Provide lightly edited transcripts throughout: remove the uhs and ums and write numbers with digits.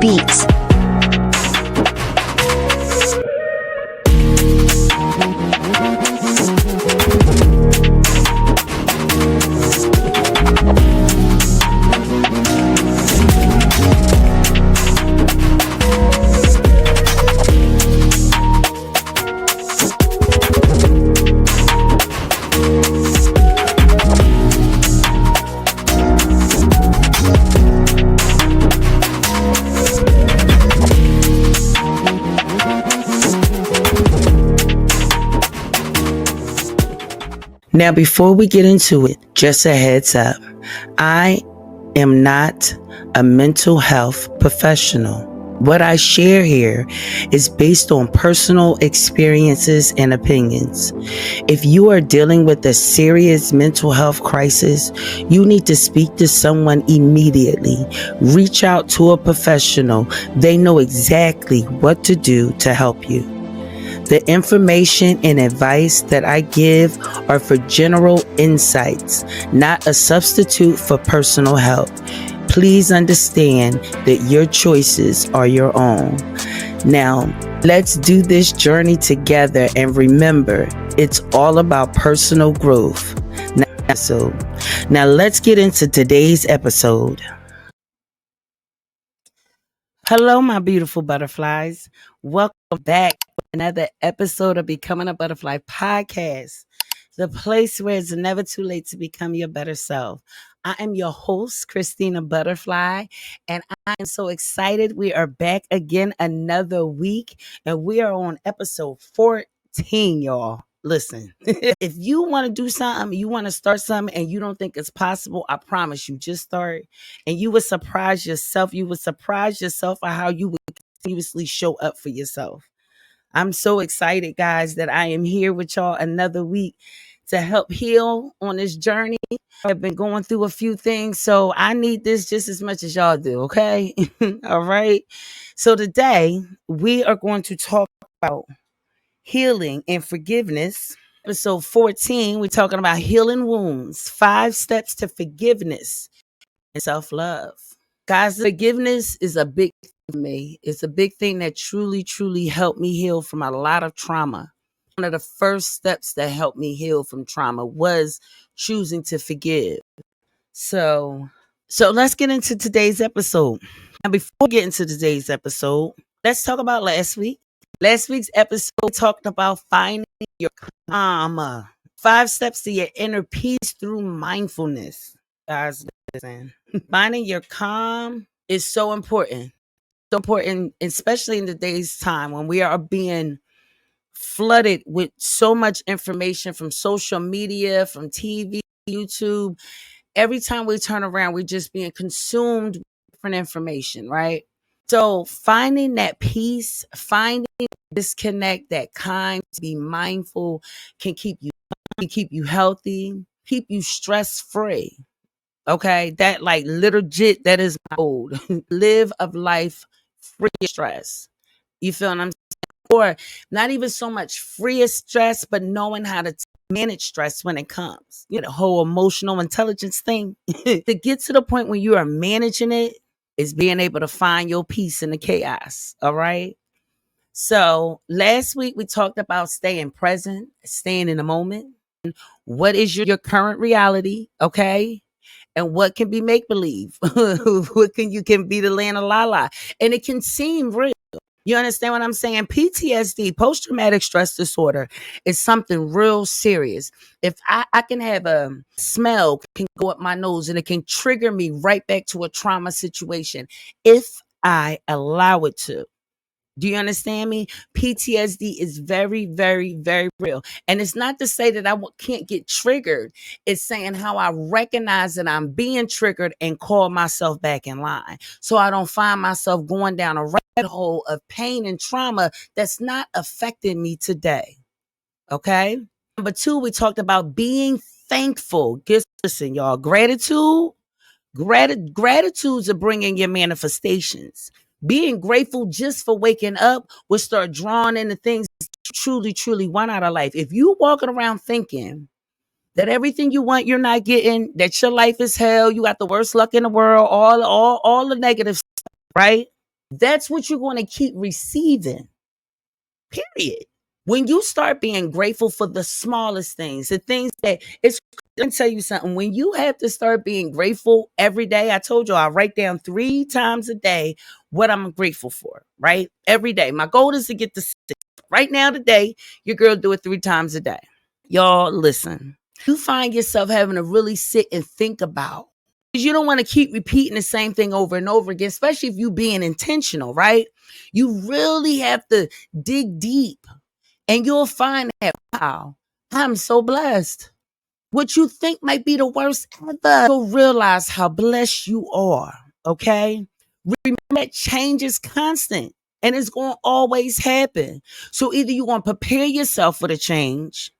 beats. Now, before we get into it, just a heads up. I am not a mental health professional. What I share here is based on personal experiences and opinions. If you are dealing with a serious mental health crisis, you need to speak to someone immediately. Reach out to a professional. They know exactly what to do to help you. The information and advice that I give are for general insights, not a substitute for personal help. Please understand that your choices are your own. Now, let's do this journey together and remember, it's all about personal growth. Now let's get into today's episode. Hello, my beautiful butterflies. Welcome back to another episode of Becoming a Butterfly podcast, the place where it's never too late to become your better self. I am your host, Christina Butterfly, and I am so excited. We are back again another week, and we are on episode 14, y'all. Listen, if you want to do something, you want to start something, and you don't think it's possible, I promise you, just start, and you would surprise yourself. You would surprise yourself at how you would continuously show up for yourself. I'm so excited, guys, that I am here with y'all another week to help heal on this journey. I've been going through a few things, so I need this just as much as y'all do, okay? All right. So today we are going to talk about healing and forgiveness. Episode 14, we're talking about healing wounds, 5 steps to forgiveness and self-love. Guys, forgiveness is a big thing for me. It's a big thing that truly, truly helped me heal from a lot of trauma. One of the first steps that helped me heal from trauma was choosing to forgive. So let's get into today's episode. Now, before we get into today's episode, let's talk about last week. Last week's episode talked about finding your calm. 5 steps to your inner peace through mindfulness. Guys, listen. Finding your calm is so important. So important, especially in today's time when we are being flooded with so much information from social media, from TV, YouTube. Every time we turn around, we're just being consumed with different information, right? So finding that peace, finding disconnect, that kind, to be mindful, can keep you healthy, keep you stress free. Okay, that like legit, that is my goal. Live a life free of stress. You feel what I'm saying? Or not even so much free of stress, but knowing how to manage stress when it comes. You know, the whole emotional intelligence thing. To get to the point where you are managing it is being able to find your peace in the chaos. All right. So last week we talked about staying present, staying in the moment. What is your current reality? Okay. And what can be make believe? What can be the land of la la? And it can seem real. You understand what I'm saying? PTSD, post traumatic stress disorder, is something real serious. If I can have a smell can go up my nose and it can trigger me right back to a trauma situation if I allow it to. Do you understand me? PTSD is very, very, very real. And it's not to say that I can't get triggered. It's saying how I recognize that I'm being triggered and call myself back in line. So I don't find myself going down a rabbit hole of pain and trauma that's not affecting me today. Okay. Number 2, we talked about being thankful. Listen, y'all, gratitudes are bringing your manifestations. Being grateful just for waking up will start drawing in the things you truly, truly want out of life. If you walking around thinking that everything you want you're not getting, that your life is hell, you got the worst luck in the world, all the negative stuff, right? That's what you're going to keep receiving. Period. When you start being grateful for the smallest things, the things that it's, let me tell you something. When you have to start being grateful every day, I told you I write down 3 times a day what I'm grateful for, right? Every day. My goal is to get to 6. Right now, today, your girl do it 3 times a day. Y'all, listen. You find yourself having to really sit and think about, because you don't want to keep repeating the same thing over and over again, especially if you being intentional, right? You really have to dig deep, and you'll find that, wow, I'm so blessed. What you think might be the worst ever, you'll realize how blessed you are, okay? Remember that change is constant and it's going to always happen. So either you're going to prepare yourself for the change,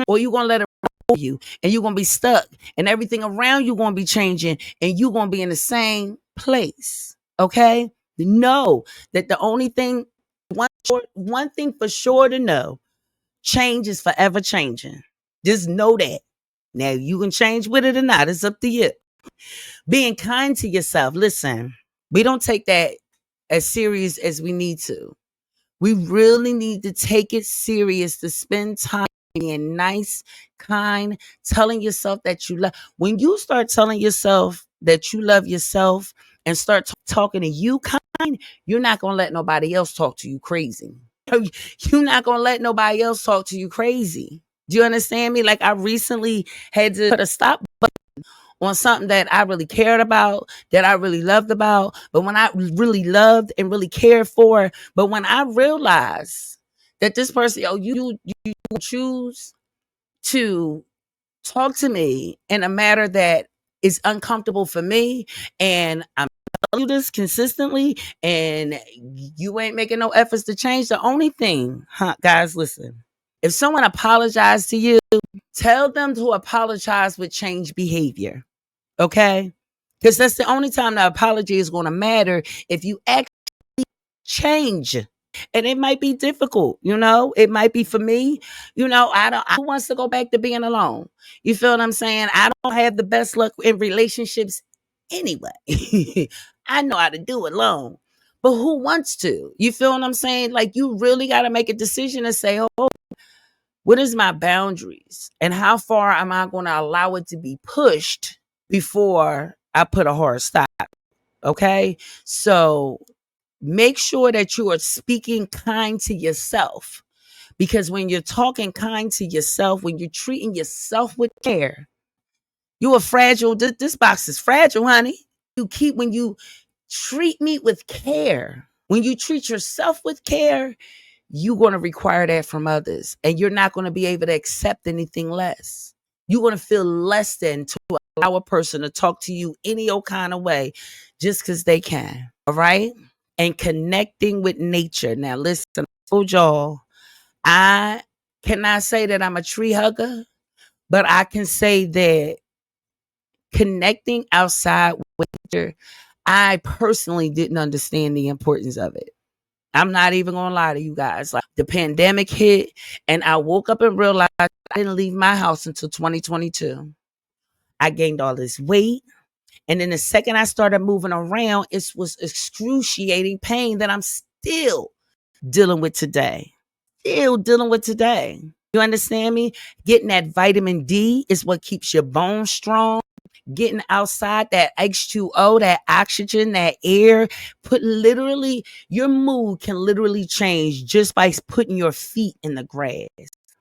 or you're going to let it roll you, and you're going to be stuck, and everything around you going to be changing, and you're going to be in the same place, okay? Know that the only thing, one thing for sure to know, change is forever changing. Just know that. Now, you can change with it or not. It's up to you. Being kind to yourself. Listen, we don't take that as serious as we need to. We really need to take it serious, to spend time being nice, kind, telling yourself that you love. When you start telling yourself that you love yourself and start talking to you kind, you're not going to let nobody else talk to you crazy. You're not going to let nobody else talk to you crazy. Do you understand me? Like, I recently had to put a stop button on something that I really cared about, that I really loved about, but when I really loved and really cared for, but when I realized that this person, you choose to talk to me in a matter that is uncomfortable for me, and I'm telling you this consistently, and you ain't making no efforts to change, the only thing, guys, listen, if someone apologized to you, tell them to apologize with change behavior. Okay? Because that's the only time the apology is going to matter, if you actually change. And it might be difficult, it might be for me, who wants to go back to being alone? You feel what I'm saying? I don't have the best luck in relationships anyway. I know how to do it alone. But who wants to? You feel what I'm saying? Like, you really got to make a decision and say, oh, what is my boundaries? And how far am I going to allow it to be pushed before I put a hard stop? Okay? So make sure that you are speaking kind to yourself. Because when you're talking kind to yourself, when you're treating yourself with care, you are fragile. This box is fragile, honey. When you treat me with care, when you treat yourself with care, you're going to require that from others, and you're not going to be able to accept anything less. You're going to feel less than to allow a person to talk to you any old kind of way just because they can. All right? And connecting with nature. Now, listen, I told y'all, I cannot say that I'm a tree hugger, but I can say that connecting outside with nature, I personally didn't understand the importance of it. I'm not even going to lie to you guys. Like, the pandemic hit, and I woke up and realized I didn't leave my house until 2022. I gained all this weight. And then the second I started moving around, it was excruciating pain that I'm still dealing with today. Still dealing with today. You understand me? Getting that vitamin D is what keeps your bones strong. Getting outside, that H2O, that oxygen, that air, your mood can literally change just by putting your feet in the grass,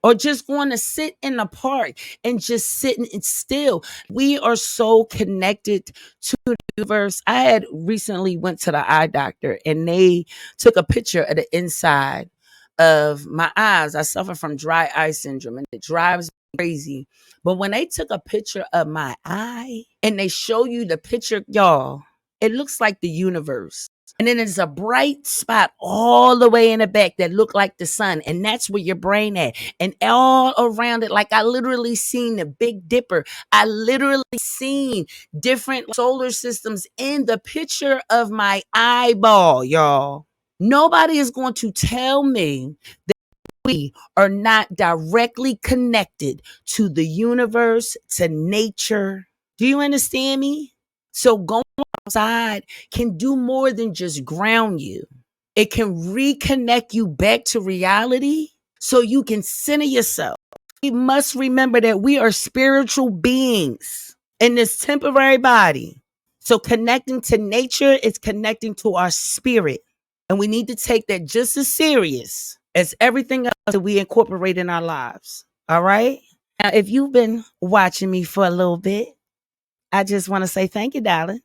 or just going to sit in the park and just sitting still. We are so connected to the universe. I had recently went to the eye doctor, and they took a picture of the inside of my eyes. I suffer from dry eye syndrome, and it drives me crazy. But when they took a picture of my eye and they show you the picture, y'all, it looks like the universe. And then there's a bright spot all the way in the back that look like the sun. And that's where your brain at. And all around it, like, I literally seen the Big Dipper. I literally seen different solar systems in the picture of my eyeball, y'all. Nobody is going to tell me that we are not directly connected to the universe, to nature. Do you understand me? So go outside can do more than just ground you. It can reconnect you back to reality so you can center yourself. We must remember that we are spiritual beings in this temporary body. So connecting to nature is connecting to our spirit. And we need to take that just as serious as everything else that we incorporate in our lives. All right? Now, if you've been watching me for a little bit, I just want to say thank you, darling.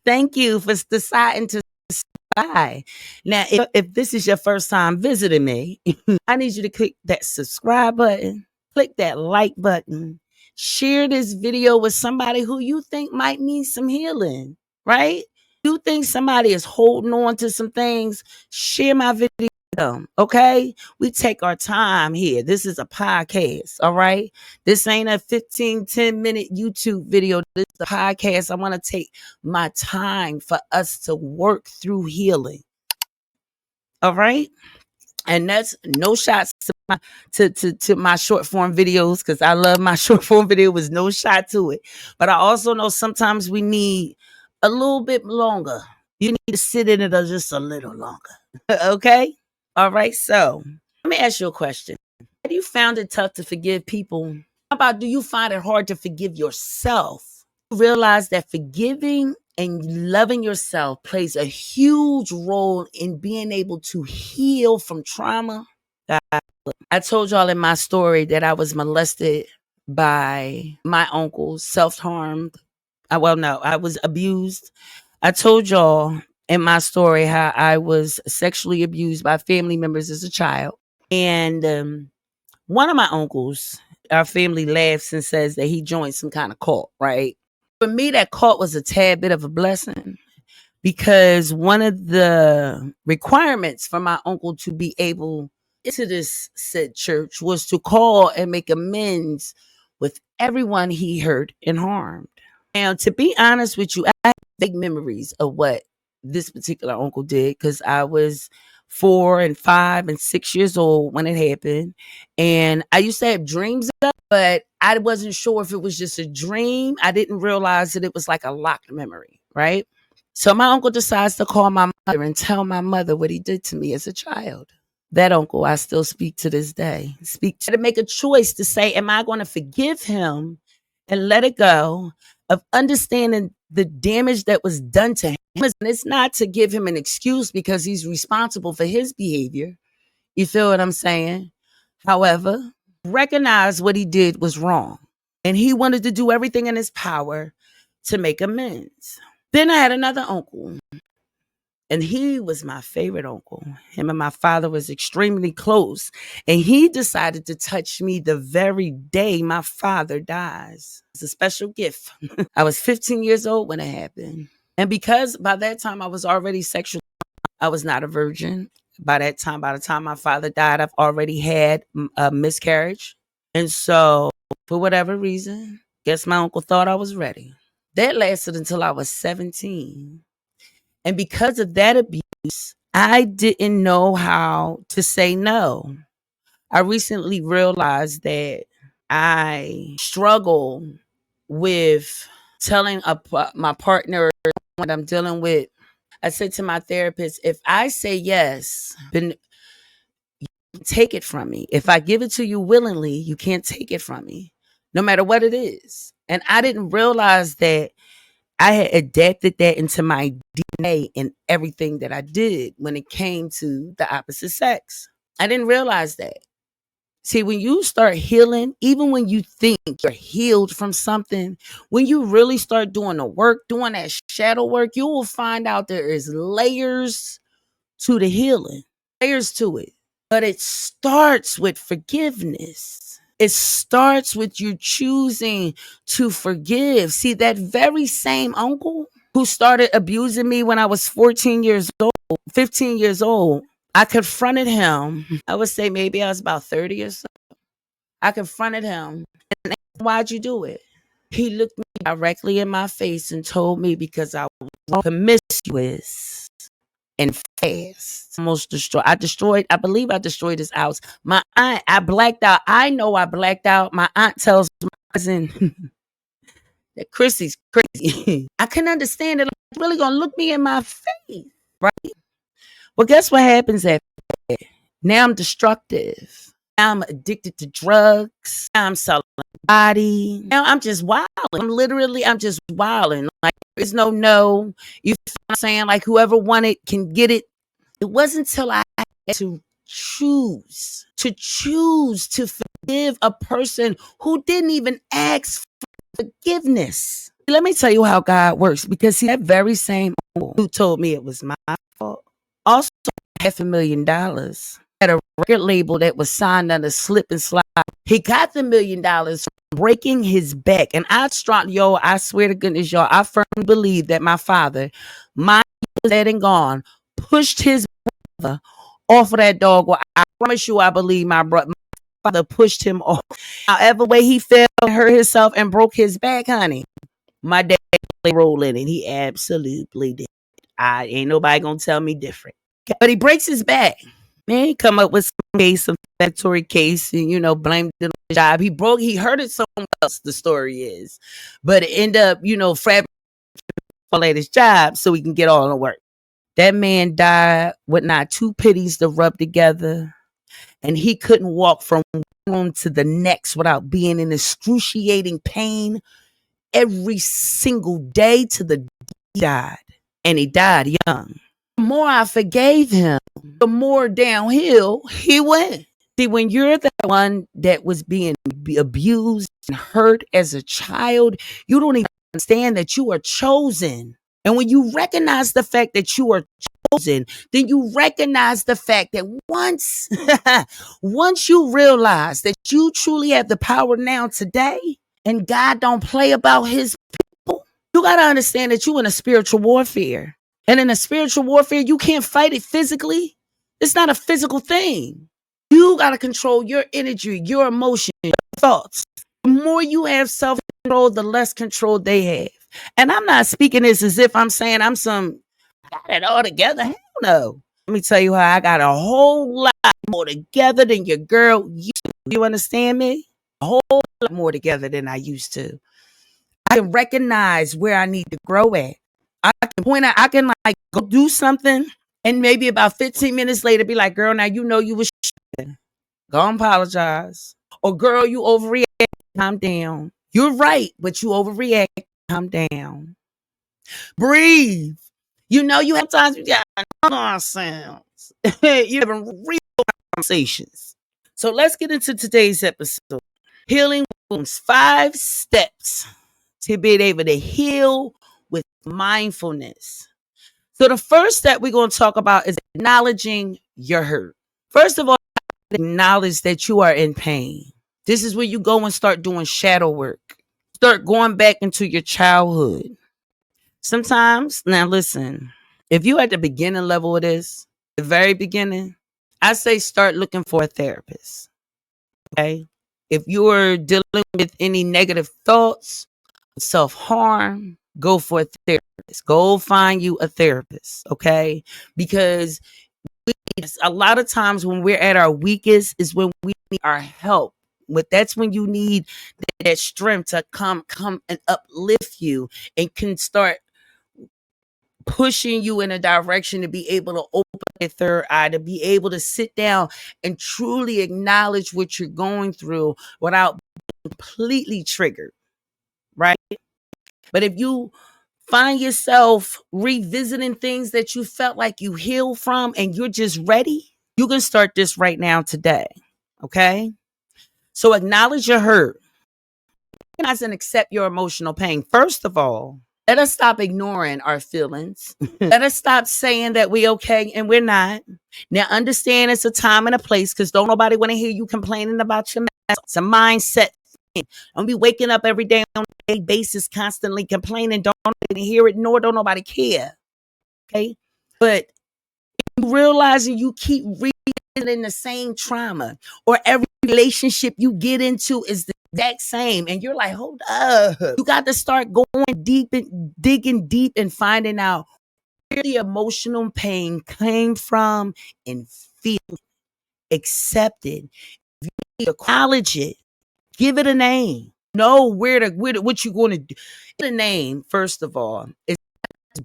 Thank you for deciding to subscribe. Now, if this is your first time visiting me, I need you to click that subscribe button, click that like button, share this video with somebody who you think might need some healing, right? You think somebody is holding on to some things, share my video with them, okay? We take our time here. This is a podcast, all right? This ain't a 10-minute YouTube video. This is a podcast. I want to take my time for us to work through healing, all right? And that's no shots to my short form videos, because I love my short form video with no shot to it. But I also know sometimes we need a little bit longer. You need to sit in it just a little longer. Okay? All right. So let me ask you a question. Have you found it tough to forgive people? How about, do you find it hard to forgive yourself? Realize that forgiving and loving yourself plays a huge role in being able to heal from trauma. I told y'all in my story that I was molested by my uncle, self-harmed. Well, no, I was abused. I told y'all in my story how I was sexually abused by family members as a child. And one of my uncles, our family laughs and says that he joined some kind of cult, right? For me, that cult was a tad bit of a blessing, because one of the requirements for my uncle to be able into this said church was to call and make amends with everyone he hurt and harmed. Now, to be honest with you, I have big memories of what this particular uncle did, because I was 4 and 5 and 6 years old when it happened. And I used to have dreams of it, but I wasn't sure if it was just a dream. I didn't realize that it was like a locked memory, right? So my uncle decides to call my mother and tell my mother what he did to me as a child. That uncle, I still speak to this day. To make a choice to say, am I going to forgive him and let it go, of understanding the damage that was done to him? And it's not to give him an excuse, because he's responsible for his behavior. You feel what I'm saying? However, recognize what he did was wrong. And he wanted to do everything in his power to make amends. Then I had another uncle, and he was my favorite uncle. Him and my father was extremely close. And he decided to touch me the very day my father dies. It's a special gift. I was 15 years old when it happened. And because by that time I was already sexual, I was not a virgin. By the time my father died, I've already had a miscarriage. And so, for whatever reason, guess my uncle thought I was ready. That lasted until I was 17. And because of that abuse, I didn't know how to say no. I recently realized that I struggle with telling my partner what I'm dealing with. I said to my therapist, if I say yes, then you take it from me. If I give it to you willingly, you can't take it from me, no matter what it is. And I didn't realize that I had adapted that into my DNA and everything that I did when it came to the opposite sex. I didn't realize that. See, when you start healing, even when you think you're healed from something, when you really start doing the work, doing that shadow work, you will find out there is layers to the healing, layers to it. But it starts with forgiveness. It starts with you choosing to forgive. See, that very same uncle who started abusing me when I was 14 years old, 15 years old, I confronted him. I would say maybe I was about 30 or so. I confronted him and asked, why'd you do it? He looked me directly in my face and told me because I was promiscuous and fast. I believe I destroyed his house. My aunt, I blacked out. I know I blacked out. My aunt tells my cousin that Chrissy's crazy. I couldn't understand it. really gonna look me in my face, right? Well, guess what happens after that? Now I'm destructive. Now I'm addicted to drugs. Now I'm selling my body. Now I'm just wilding. I'm just wilding. Like there's no. You feel what I'm saying? Like whoever wanted can get it. It wasn't until I had to choose to forgive a person who didn't even ask for forgiveness. Let me tell you how God works, because that very same who told me it was my fault also $500,000 at a record label that was signed under slip and slide. He got the $1,000,000 from breaking his back. And I swear to goodness, y'all, I firmly believe that my father, mine was dead and gone, pushed his brother off of that dog. Well, I promise you, I believe my father pushed him off. However way he fell, hurt himself, and broke his back, honey. My dad played a role in it. He absolutely did. I ain't nobody gonna tell me different. But he breaks his back. Man, he come up with some statutory case, and blamed it on the job. He hurt it someone else, the story is. But it end up, fabricating at his job so he can get all the work. That man died with not two pennies to rub together, and he couldn't walk from one room to the next without being in excruciating pain every single day to the day he died. And he died young. The more I forgave him, the more downhill he went. See, when you're the one that was being abused and hurt as a child, you don't even understand that you are chosen. And when you recognize the fact that you are chosen, then you recognize the fact that once you realize that you truly have the power now today, and God don't play about his people, you got to understand that you're in a spiritual warfare. And in a spiritual warfare, you can't fight it physically. It's not a physical thing. You got to control your energy, your emotion, your thoughts. The more you have self-control, the less control they have. And I'm not speaking this as if I'm saying I got it all together. Hell no. Let me tell you how I got a whole lot more together than your girl used to. You understand me? A whole lot more together than I used to. I can recognize where I need to grow at. I can point out, I can like go do something, and maybe about 15 minutes later be like, girl, now you know you was go and apologize. Or girl, you overreact, calm down. You're right, but you overreact, calm down. Breathe. You have times you got nonsense. You're having real conversations. So let's get into today's episode. Healing wounds, 5 steps to be able to heal with mindfulness. So the first step we're going to talk about is acknowledging your hurt. First of all, acknowledge that you are in pain. This is where you go and start doing shadow work. Start going back into your childhood. Sometimes, now listen, if you at the beginning level of this, the very beginning, I say start looking for a therapist. Okay? If you're dealing with any negative thoughts, self-harm, go for a therapist. Go find you a therapist, okay? Because a lot of times when we're at our weakest is when we need our help. That's when you need that strength to come and uplift you and can start pushing you in a direction to be able to open your third eye, to be able to sit down and truly acknowledge what you're going through without being completely triggered, right? But if you find yourself revisiting things that you felt like you healed from and you're just ready, you can start this right now today. Okay? So acknowledge your hurt. Recognize and accept your emotional pain. First of all, let us stop ignoring our feelings. Let us stop saying that we're okay and we're not. Now understand it's a time and a place, because don't nobody want to hear you complaining about your mess. It's a mindset thing. Don't be waking up every day on a daily basis constantly complaining. Don't nobody hear it, nor don't nobody care. Okay? But realizing you keep revisiting the same trauma, or every relationship you get into is the exact same, and you're like, hold up, you got to start going deep and digging deep and finding out where the emotional pain came from, and feel accept it, acknowledge it, give it a name, know what you're going to do. A name, first of all, is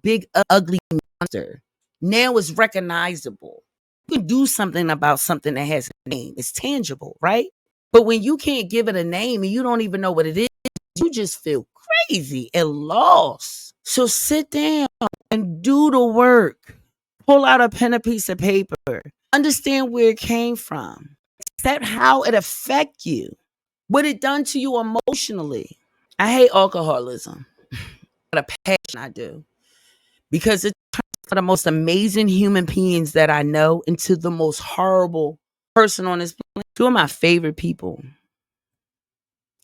big, ugly monster. Now it's recognizable. You can do something about something that has a name. It's tangible, right? But when you can't give it a name and you don't even know what it is, you just feel crazy and lost. So sit down and do the work. Pull out a pen and piece of paper. Understand where it came from. Accept how it affect you. What it done to you emotionally. I hate alcoholism. What a passion I do. Because it turns for the most amazing human beings that I know into the most horrible person on this planet. Two of my favorite people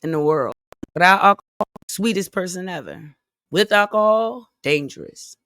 in the world. Without alcohol, sweetest person ever. With alcohol, dangerous.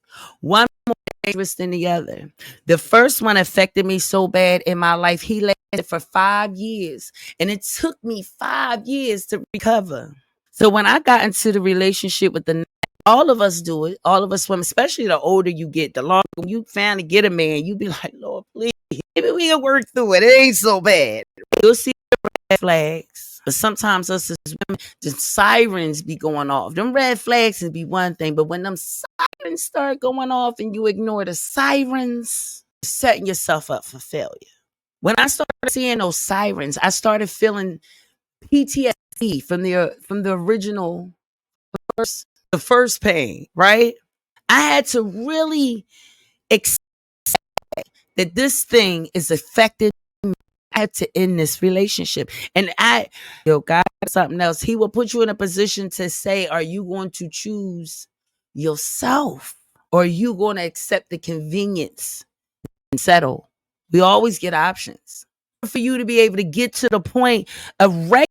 One more dangerous than the other. The first one affected me so bad in my life. He lasted for 5 years. And it took me 5 years to recover. So when I got into the relationship with the, all of us do it. All of us women, especially the older you get, the longer you finally get a man, you be like, Lord, please, maybe we can work through it. It ain't so bad. You'll see red flags. But sometimes us as women, the sirens be going off. Them red flags would be one thing, but when them sirens start going off and you ignore the sirens, you're setting yourself up for failure. When I started seeing those sirens, I started feeling PTSD from the original the first pain, right? I had to really accept that this thing is affecting me. I had to end this relationship. And God, something else. He will put you in a position to say, are you going to choose yourself? Or are you going to accept the convenience and settle? We always get options. For you to be able to get to the point of recognizing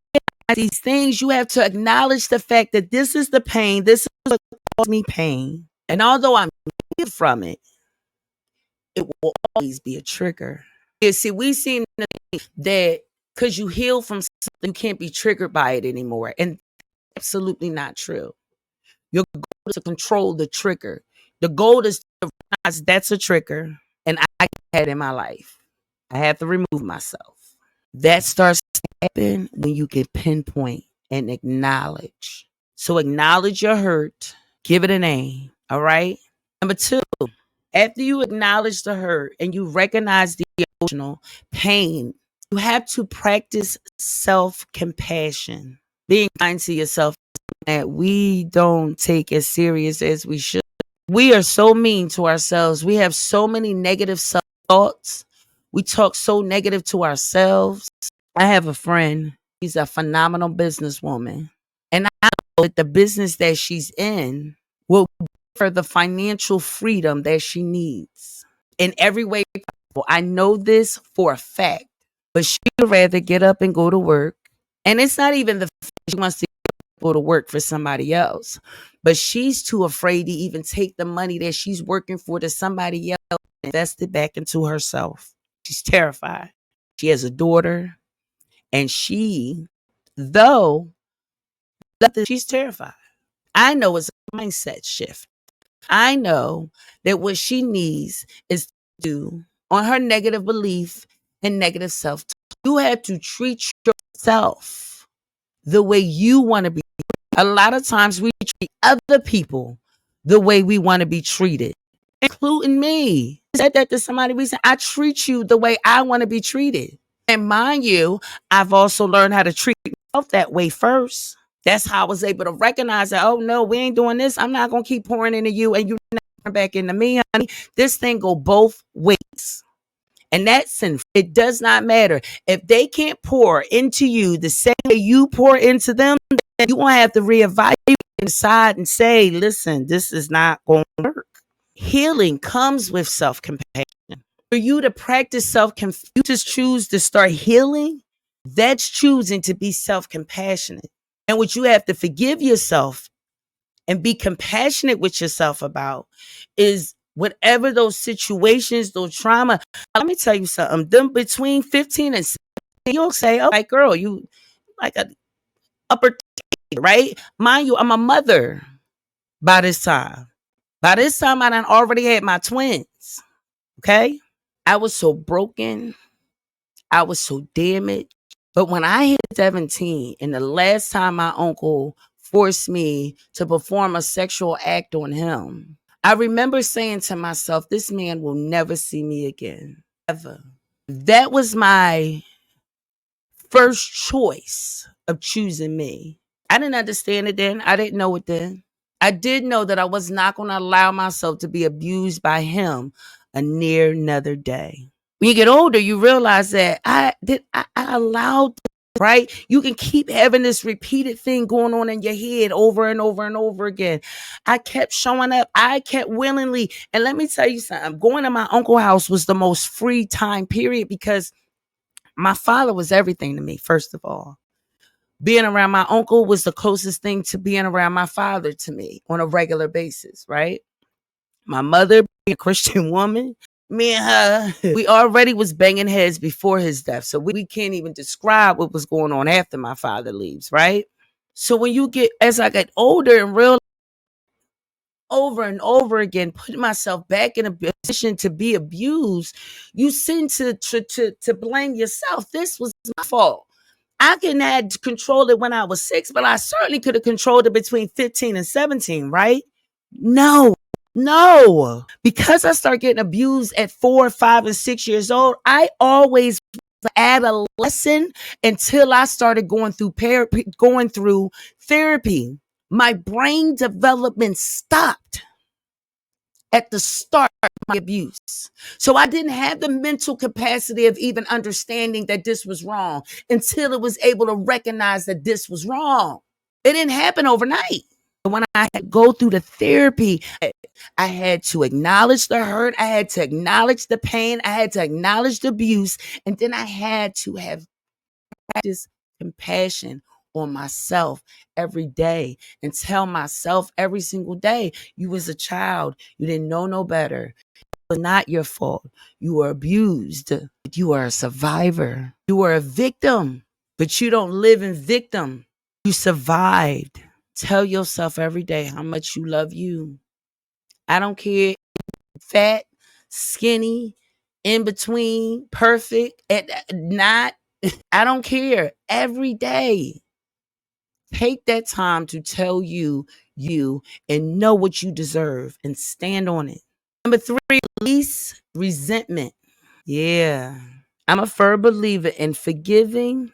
these things, you have to acknowledge the fact that this is the pain. This is what caused me pain. And although I'm healed from it, it will always be a trigger. Yeah, see, we seen that because you heal from something, you can't be triggered by it anymore. And absolutely not true. Your goal is to control the trigger. The goal is to realize that's a trigger. And I had in my life. I have to remove myself. That starts to happen when you can pinpoint and acknowledge. So acknowledge your hurt. Give it a name. All right. Number 2, after you acknowledge the hurt and you recognize the emotional pain, you have to practice self-compassion. Being kind to yourself that we don't take as serious as we should. We are so mean to ourselves. We have so many negative thoughts. We talk so negative to ourselves. I have a friend. She's a phenomenal businesswoman. And I know that the business that she's in will give her the financial freedom that she needs in every way possible. I know this for a fact. But she would rather get up and go to work. And it's not even the fact she wants to go to work for somebody else. But she's too afraid to even take the money that she's working for to somebody else and invest it back into herself. She's terrified. She has a daughter. And though she's terrified, I know it's a mindset shift. I know that what she needs is to do on her negative belief and negative self. You have to treat yourself the way you want to be. A lot of times we treat other people the way we want to be treated, including me. I said that to somebody recently. I treat you the way I want to be treated. And mind you, I've also learned how to treat myself that way first. That's how I was able to recognize that, oh no, we ain't doing this. I'm not going to keep pouring into you and you not pouring back into me, honey. This thing go both ways. And that's sinful. It does not matter. If they can't pour into you the same way you pour into them, then you won't have to reevaluate inside and say, listen, this is not going to work. Healing comes with self-compassion. For you to practice self-compassion, you just choose to start healing, that's choosing to be self-compassionate. And what you have to forgive yourself and be compassionate with yourself about is whatever those situations, those trauma. Let me tell you something. Them between 15 and 17, you'll say, oh, like, girl, you like a upper tier, right? Mind you, I'm a mother by this time. By this time, I done already had my twins. Okay? I was so broken. I was so damaged. But when I hit 17, and the last time my uncle forced me to perform a sexual act on him, I remember saying to myself, this man will never see me again. Ever. That was my first choice of choosing me. I didn't understand it then. I didn't know it then. I did know that I was not going to allow myself to be abused by him a near another day. When you get older, you realize that I allowed, right? You can keep having this repeated thing going on in your head over and over and over again. I kept showing up. I kept willingly. And let me tell you something. Going to my uncle's house was the most free time period because my father was everything to me, first of all. Being around my uncle was the closest thing to being around my father to me on a regular basis, right? My mother, being a Christian woman, me and her, we already was banging heads before his death. So we can't even describe what was going on after my father leaves, right? So when you get, as I got older and real over and over again, putting myself back in a position to be abused, you seem to blame yourself. This was my fault. I can had control it when I was 6, but I certainly could have controlled it between 15 and 17, right? No, no. Because I started getting abused at 4, 5, and 6 years old, I always adolescent until I started going through therapy. My brain development stopped at the start of my abuse. So I didn't have the mental capacity of even understanding that this was wrong until it was able to recognize that this was wrong. It didn't happen overnight. When I had to go through the therapy, I had to acknowledge the hurt. I had to acknowledge the pain. I had to acknowledge the abuse. And then I had to have practice compassion on myself every day and tell myself every single day, you was a child. You didn't know no better. It was not your fault. You were abused. You are a survivor. You were a victim, but you don't live in victim. You survived. Tell yourself every day how much you love you. I don't care, fat, skinny, in between, perfect, not. I don't care. Every day, take that time to tell you and know what you deserve and stand on it. Number 3, release resentment. Yeah. I'm a firm believer in forgiving,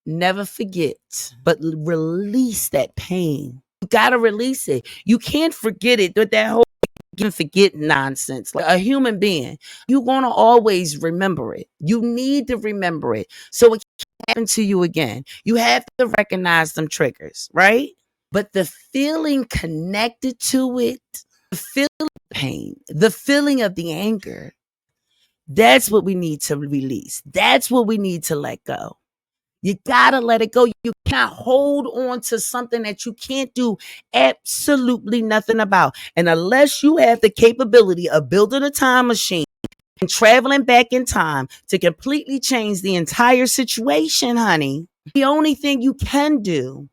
never forget, but release that pain. You got to release it. You can't forget it with that whole forget nonsense. Like a human being, you're going to always remember it. You need to remember it so it can't happen to you again. You have to recognize them triggers, right? But the feeling connected to it, the feeling of pain, the feeling of the anger, that's what we need to release. That's what we need to let go. You gotta let it go. You cannot hold on to something that you can't do absolutely nothing about. And unless you have the capability of building a time machine and traveling back in time to completely change the entire situation, honey, the only thing you can do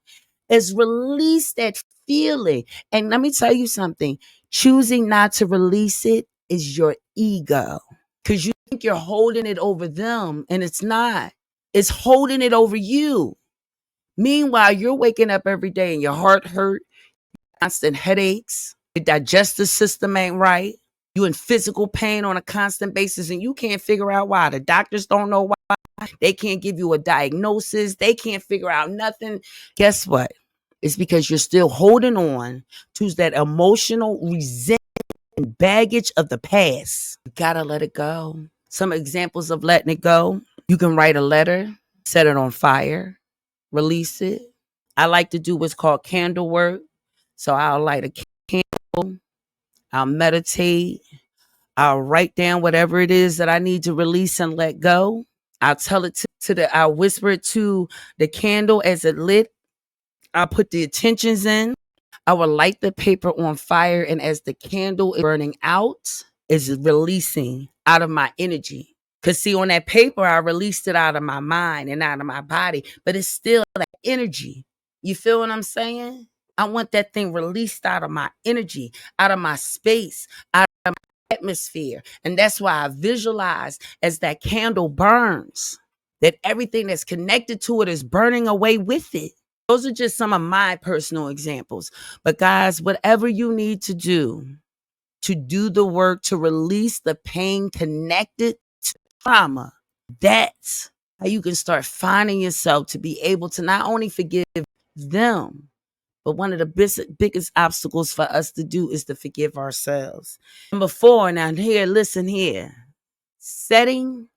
is release that feeling. And let me tell you something, choosing not to release it is your ego, because you think you're holding it over them, and it's not. It's holding it over you. Meanwhile, you're waking up every day and your heart hurt, constant headaches, your digestive system ain't right, you in physical pain on a constant basis, and you can't figure out why. The doctors don't know why. They can't give you a diagnosis. They can't figure out nothing. Guess what? It's because you're still holding on to that emotional resentment and baggage of the past. You gotta let it go. Some examples of letting it go: you can write a letter, set it on fire, release it. I like to do what's called candle work. So I'll light a candle, I'll meditate, I'll write down whatever it is that I need to release and let go. I'll tell it I'll whisper it to the candle as it lit. I'll put the intentions in. I will light the paper on fire, and as the candle is burning out, is releasing out of my energy. Because see, on that paper, I released it out of my mind and out of my body, but it's still that energy. You feel what I'm saying? I want that thing released out of my energy, out of my space, out of my atmosphere. And that's why I visualize as that candle burns, that everything that's connected to it is burning away with it. Those are just some of my personal examples. But guys, whatever you need to do to do the work to release the pain connected to trauma. That's how you can start finding yourself to be able to not only forgive them, but one of the biggest obstacles for us to do is to forgive ourselves. Number 4, now here, listen here. Setting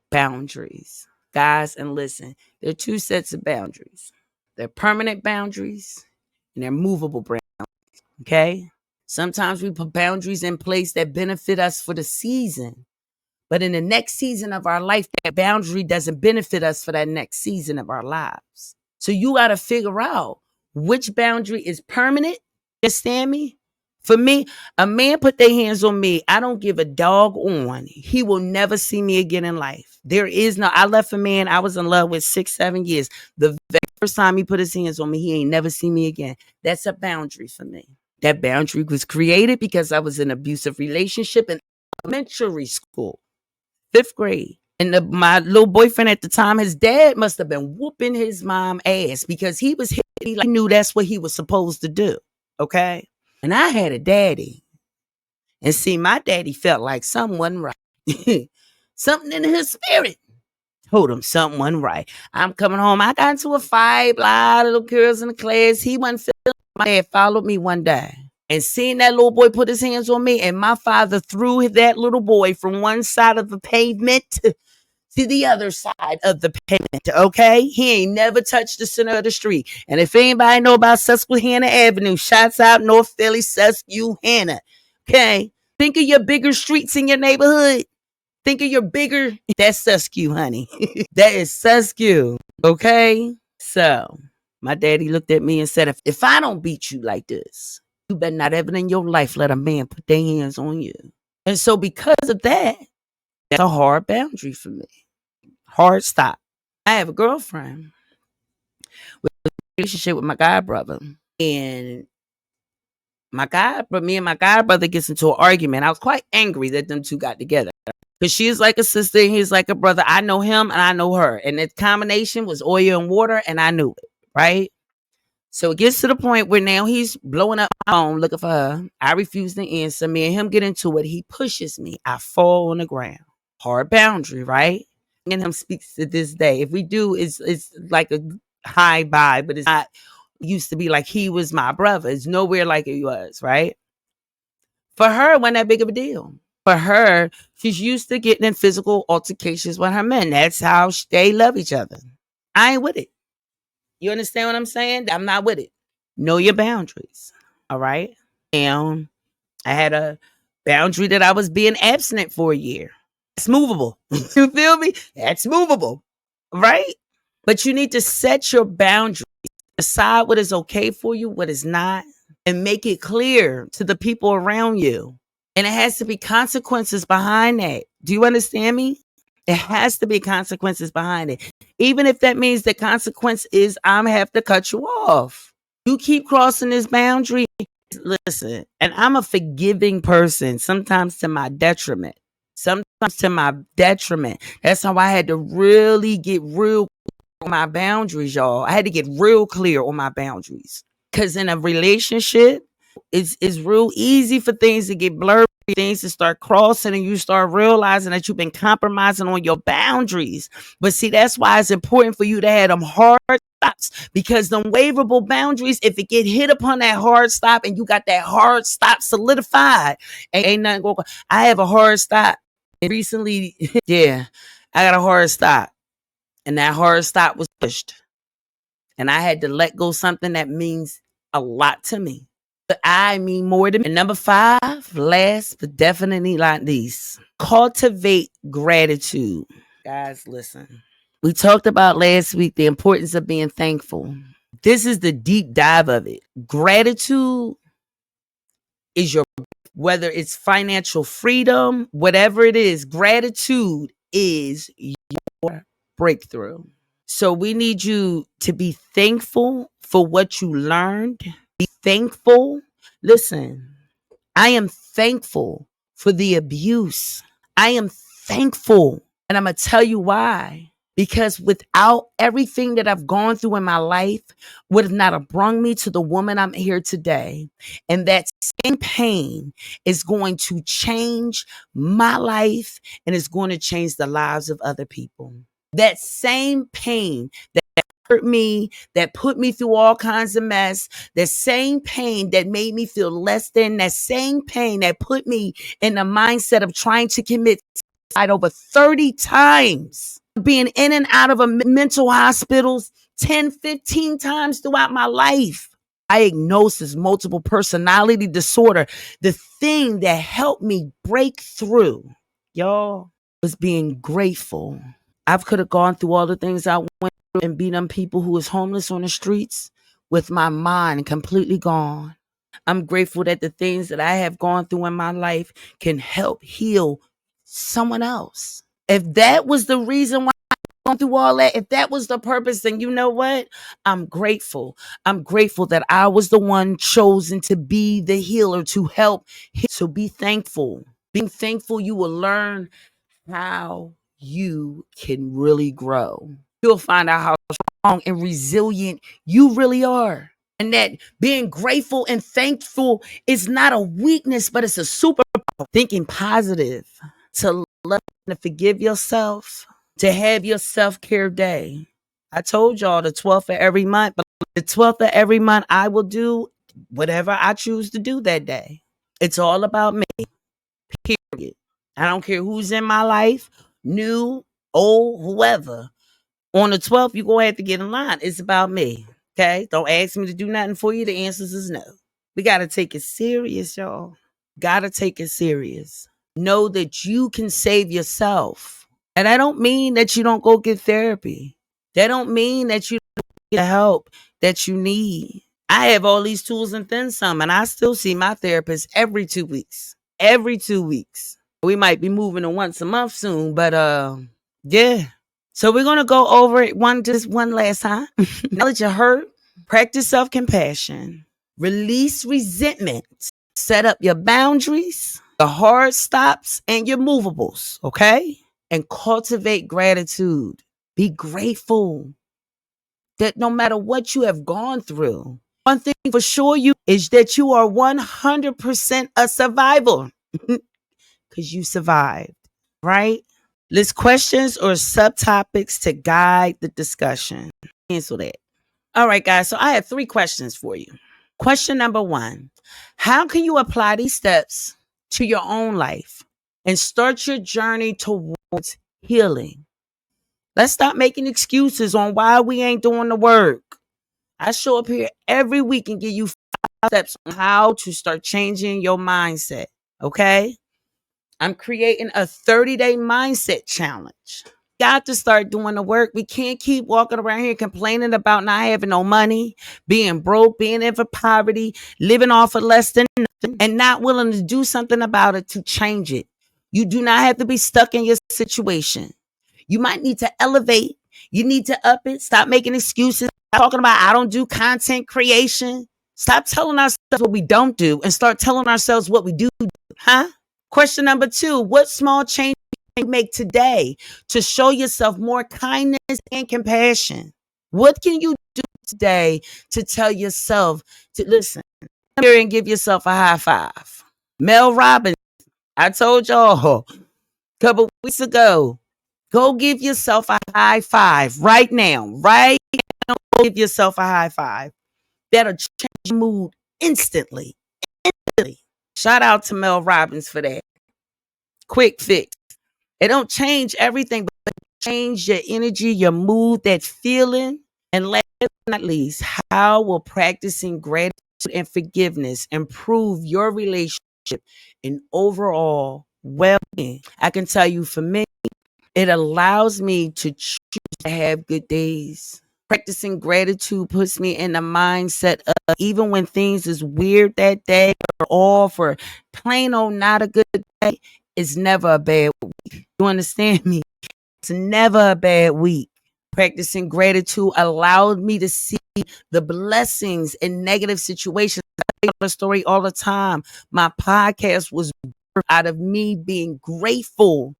boundaries. Guys, and listen, there are 2 sets of boundaries. They're permanent boundaries and they're movable boundaries. Okay? Sometimes we put boundaries in place that benefit us for the season. But in the next season of our life, that boundary doesn't benefit us for that next season of our lives. So you got to figure out which boundary is permanent. You understand me? For me, a man put their hands on me. I don't give a dog on. He will never see me again in life. There is no, I left a man I was in love with 6, 7 years. The very first time he put his hands on me, he ain't never see me again. That's a boundary for me. That boundary was created because I was in an abusive relationship in elementary school. 5th grade. And my little boyfriend at the time, his dad must have been whooping his mom ass because he was hitting me like he knew that's what he was supposed to do. Okay? And I had a daddy. And see, my daddy felt like something wasn't right. Something in his spirit told him something wasn't right. I'm coming home. I got into a fight, blah, little girls in the class. He wasn't feeling. My dad followed me one day. And seeing that little boy put his hands on me, and my father threw that little boy from one side of the pavement to the other side of the pavement, okay? He ain't never touched the center of the street. And if anybody know about Susquehanna Avenue, shouts out North Philly, Susquehanna, okay? Think of your bigger streets in your neighborhood. Think of your bigger, that's Susque, honey. That is Susque, okay? So, my daddy looked at me and said, if I don't beat you like this, you better not ever in your life let a man put their hands on you. And so because of that, that's a hard boundary for me. Hard stop. I have a girlfriend with a relationship with my god brother. And me and my god brother gets into an argument. I was quite angry that them two got together. Because she's like a sister and he's like a brother. I know him and I know her. And the combination was oil and water and I knew it. Right? So it gets to the point where now he's blowing up my phone looking for her. I refuse to answer. Me and him get into it. He pushes me. I fall on the ground. Hard boundary, right? And him speaks to this day. If we do, it's like a high vibe, but it's not used to be like he was my brother. It's nowhere like it was, right? For her, it wasn't that big of a deal. For her, she's used to getting in physical altercations with her men. That's how they love each other. I ain't with it. You understand what I'm saying? I'm not with it. Know your boundaries. All right. And I had a boundary that I was being abstinent for a year. It's movable. You feel me? That's movable. Right? But you need to set your boundaries. Decide what is okay for you, what is not, and make it clear to the people around you. And it has to be consequences behind that. Do you understand me? It has to be consequences behind it. Even if that means the consequence is I'm have to cut you off. You keep crossing this boundary. Listen, and I'm a forgiving person, sometimes to my detriment. Sometimes to my detriment. That's how I had to really get real on my boundaries, y'all. I had to get real clear on my boundaries. Because in a relationship, it's real easy for things to get blurred, things to start crossing, and you start realizing that you've been compromising on your boundaries. But see, that's why it's important for you to have them hard stops, because them waverable boundaries, if it get hit upon that hard stop and you got that hard stop solidified, ain't nothing going. I have a hard stop. And recently, yeah, I got a hard stop. And that hard stop was pushed. And I had to let go something that means a lot to me. But I mean more to me. And number 5, last but definitely not least, cultivate gratitude. Guys, listen. We talked about last week the importance of being thankful. This is the deep dive of it. Gratitude is your, whether it's financial freedom, whatever it is, gratitude is your breakthrough. So we need you to be thankful for what you learned. Be thankful. Listen, I am thankful for the abuse. I am thankful. And I'm going to tell you why. Because without everything that I've gone through in my life, would have not have brought me to the woman I'm here today. And that same pain is going to change my life and it's going to change the lives of other people. That same pain that hurt me, that put me through all kinds of mess, that same pain that made me feel less than, that same pain that put me in the mindset of trying to commit suicide over 30 times, being in and out of a mental hospitals 10, 15 times throughout my life. Diagnosis, multiple personality disorder. The thing that helped me break through, y'all, was being grateful. I could have gone through all the things I went through and be them people who was homeless on the streets with my mind completely gone. I'm grateful that the things that I have gone through in my life can help heal someone else. If that was the reason why I'm going through all that, if that was the purpose, then you know what? I'm grateful. I'm grateful that I was the one chosen to be the healer, to help. So be thankful. Being thankful, you will learn how you can really grow. You'll find out how strong and resilient you really are. And that being grateful and thankful is not a weakness, but it's a superpower. Thinking positive, to love and to forgive yourself, to have your self-care day. I told y'all the 12th of every month, but the 12th of every month, I will do whatever I choose to do that day. It's all about me, period. I don't care who's in my life, new, old, whoever. On the 12th, you're going to have to get in line. It's about me. Okay? Don't ask me to do nothing for you. The answers is no. We got to take it serious, y'all. Got to take it serious. Know that you can save yourself. And I don't mean that you don't go get therapy. That don't mean that you don't get the help that you need. I have all these tools and then some, and I still see my therapist every 2 weeks. Every 2 weeks. We might be moving to once a month soon, but yeah. So we're gonna go over it just one last time. Acknowledge your hurt, practice self-compassion, release resentment, set up your boundaries, the hard stops, and your movables, okay? And cultivate gratitude. Be grateful that no matter what you have gone through, one thing for sure is that you are 100% a survivor because you survived, right? List questions or subtopics to guide the discussion. Cancel that. All right, guys. So I have 3 questions for you. Question number 1: how can you apply these steps to your own life and start your journey towards healing? Let's stop making excuses on why we ain't doing the work. I show up here every week and give you 5 steps on how to start changing your mindset. Okay? I'm creating a 30-day mindset challenge. Got to start doing the work. We can't keep walking around here complaining about not having no money, being broke, being in for poverty, living off of less than nothing, and not willing to do something about it to change it. You do not have to be stuck in your situation. You might need to elevate. You need to up it. Stop making excuses. Stop talking about I don't do content creation. Stop telling ourselves what we don't do and start telling ourselves what we do. Huh? Question number 2: what small change can you make today to show yourself more kindness and compassion? What can you do today to tell yourself to listen here and give yourself a high five? Mel Robbins, I told y'all a couple weeks ago, go give yourself a high five right now. Right now, give yourself a high five. That'll change your mood instantly. Shout out to Mel Robbins for that. Quick fix. It don't change everything, but change your energy, your mood, that feeling. And last but not least, how will practicing gratitude and forgiveness improve your relationship and overall well-being? I can tell you for me, it allows me to choose to have good days. Practicing gratitude puts me in the mindset of even when things is weird that day or off or plain old not a good day, it's never a bad week. You understand me? It's never a bad week. Practicing gratitude allowed me to see the blessings in negative situations. I tell the story all the time. My podcast was birthed out of me being grateful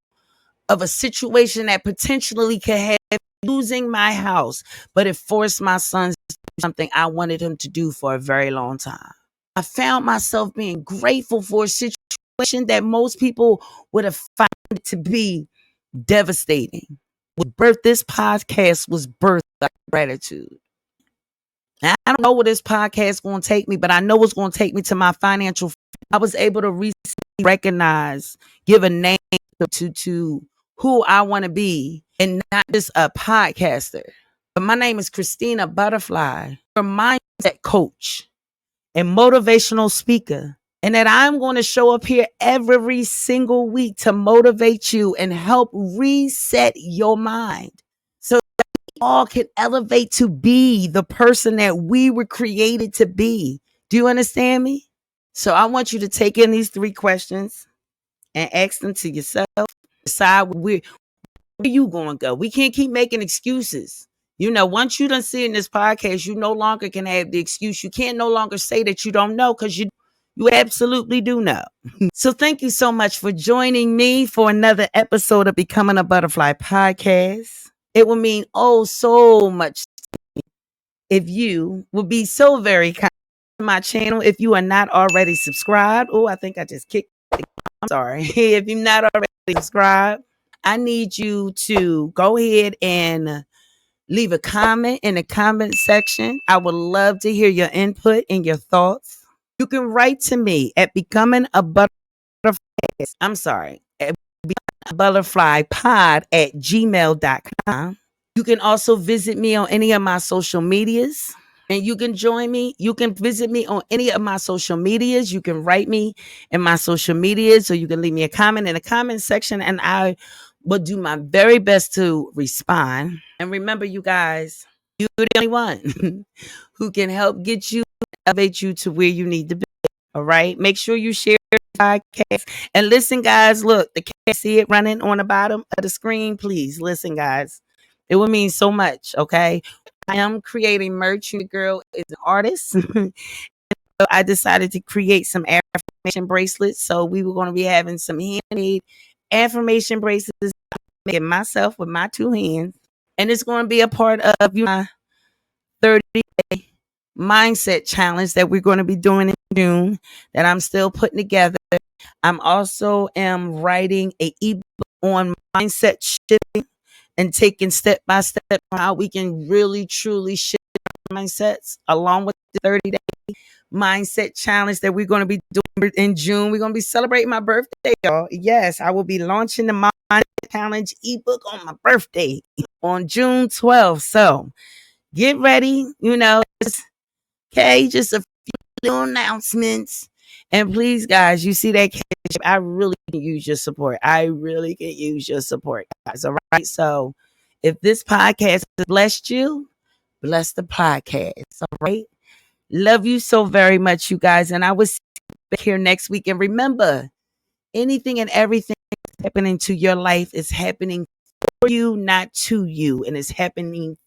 of a situation that potentially could have losing my house, but it forced my son to do something I wanted him to do for a very long time. I found myself being grateful for a situation that most people would have found it to be devastating. This podcast was birthed out of gratitude. Now, I don't know where this podcast is going to take me, but I know it's going to take me to my financial. I was able to recently recognize, give a name to who I want to be, and not just a podcaster. But my name is Christina Butterfly, a mindset coach and motivational speaker. And that I'm going to show up here every single week to motivate you and help reset your mind so that we all can elevate to be the person that we were created to be. Do you understand me? So I want you to take in these 3 questions and ask them to yourself. Decide where you going to go. We can't keep making excuses. Once you done see in this podcast, you no longer can have the excuse. You can't no longer say that you don't know, because you absolutely do know. So thank you so much for joining me for another episode of Becoming a Butterfly podcast. It would mean so much if you would be so very kind to my channel. If you are not already subscribed, I think I just kicked it. I'm sorry. If you're not already subscribed, I need you to go ahead and leave a comment in the comment section. I would love to hear your input and your thoughts. You can write to me at becoming a butterfly. I'm sorry, at butterflypod@gmail.com. You can also visit me on any of my social medias, and you can join me. You can visit me on any of my social medias. You can write me in my social medias, or you can leave me a comment in the comment section, and I will do my very best to respond. And remember, you guys, you're the only one who can help get you, elevate you to where you need to be. All right. Make sure you share the podcast. And listen, guys, look, the cat, see it running on the bottom of the screen. Please listen, guys. It would mean so much. Okay. I am creating merch. Your girl is an artist. So I decided to create some affirmation bracelets. So we were going to be having some handmade affirmation bracelets. I made it myself with my 2 hands. And it's going to be a part of my 30-day mindset challenge that we're going to be doing in June, that I'm still putting together. I'm also writing a ebook on mindset shifting and taking step by step how we can really truly shift mindsets, along with the 30-day mindset challenge that we're going to be doing in June. We're going to be celebrating my birthday, y'all. Yes, I will be launching the mindset challenge ebook on my birthday on June 12th. So get ready, okay, just a few little announcements. And please, guys, you see that cash, I really can use your support. I really can use your support, guys. All right. So if this podcast has blessed you, bless the podcast. All right. Love you so very much, you guys. And I will see you back here next week. And remember, anything and everything that's happening to your life is happening for you, not to you. And it's happening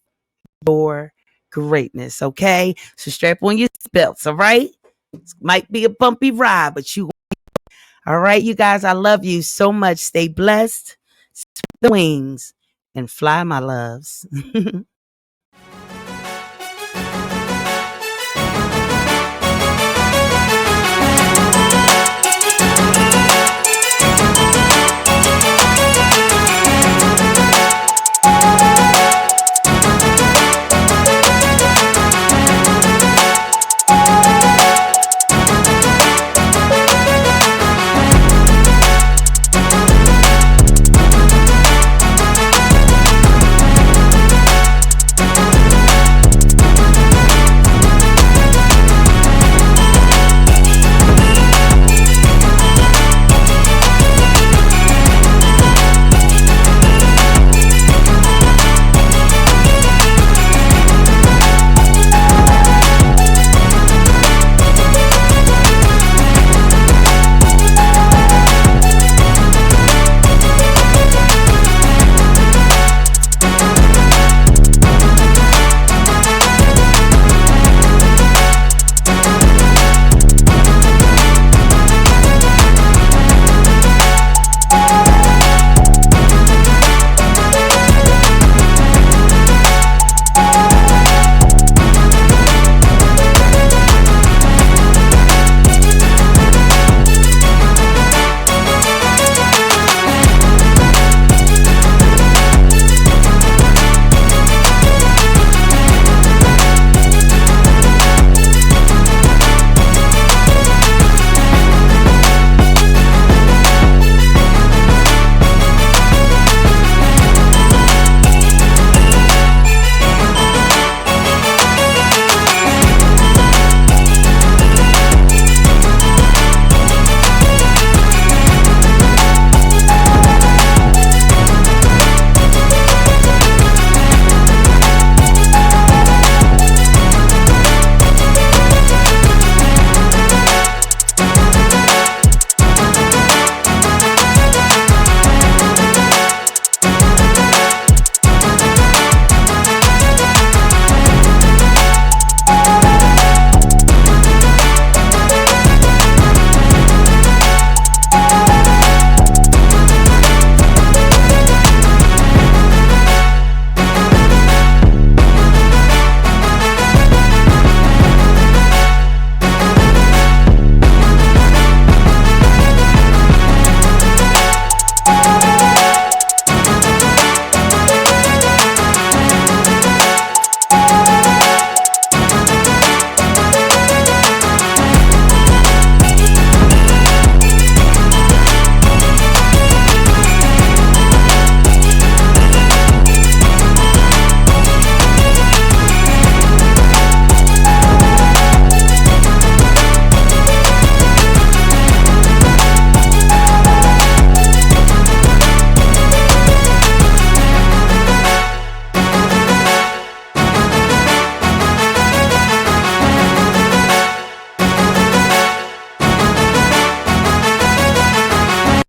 for greatness. Okay. So strap on your belts. All right. It might be a bumpy ride, but you. All right, you guys. I love you so much. Stay blessed. Spread the wings and fly, my loves.